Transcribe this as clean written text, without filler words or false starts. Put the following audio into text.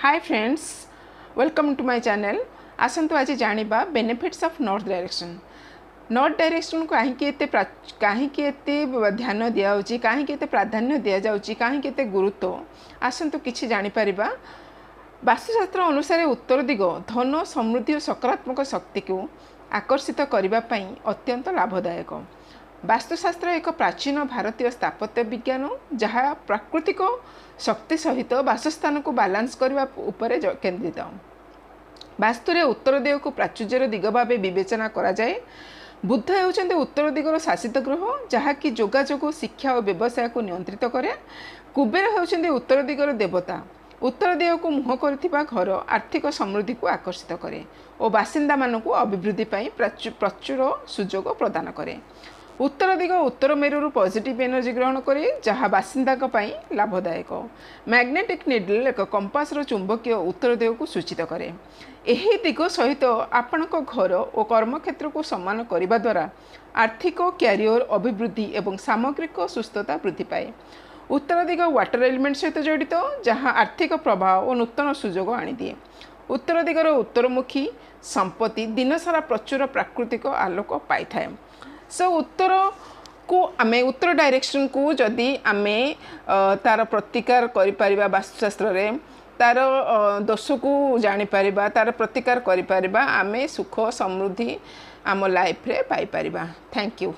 Hi friends, welcome to my channel. आसतु आज जानिबा benefits of north direction. North direction को कहीं ध्यान दिया होची, कहीं प्राधान्य दिया जाउची, कहीं गुरुत्व आसतु किछि जानि परिबा। वास्तुशास्त्र अनुसार उत्तर दिग धन समृद्धि और सकारात्मक शक्ति को आकर्षित करने अत्यंत लाभदायक। वास्तुशास्त्र एक प्राचीन भारतीय स्थापत्य विज्ञान जहाँ प्राकृतिक शक्ति सहित वासस्थान को बालांस करने उपरे केंद्रित। वास्तुरे उत्तर दिग को प्राचुर्यर दिग भाव विवेचना करा जाए। बुध होउछन्ते उत्तर दिगर शासित ग्रह जहाँकि जोगाजोग शिक्षा और व्यवसाय को नियंत्रित करे। कुबेर होउछन्ते उत्तर दिगर देवता। उत्तर दिग को मुह करथिबा घर आर्थिक समृद्धि को आकर्षित करे और बासिंदा मानक अभिवृद्धि प्रचुर सुजोग प्रदान करे। उत्तर दिग उत्तर मेरु पॉजिटिव एनर्जी ग्रहण करे जहाँ बासिंदा लाभदायक। मैग्नेटिक निडल एक कंपासर चुंबकीय उत्तर दिग को सूचित करे। यही दिग सहित आपण घर और कर्मक्षेत्र को सम्मान करने द्वारा आर्थिक क्यारियर अभिवृद्धि एवं सामग्रिक सुस्थता वृद्धि पाए। उत्तर दिग वाटर एलिमेंट सहित जड़ित जहाँ आर्थिक प्रभाव और नूतन सुजोग आनिदिए। उत्तर दिगर उत्तरमुखी संपत्ति दिन सारा प्रचुर प्राकृतिक आलोक पाई थाए। सो उत्तर को आमे उत्तर डायरेक्शन को जदि आमे तार प्रतिकार करि परिबा, वास्तुशास्त्र रे तार दोष को जानि परिबा, तार प्रतिकार करि परिबा, आमे सुख समृद्धि आम लाइफ रे पाई परिबा। Thank you.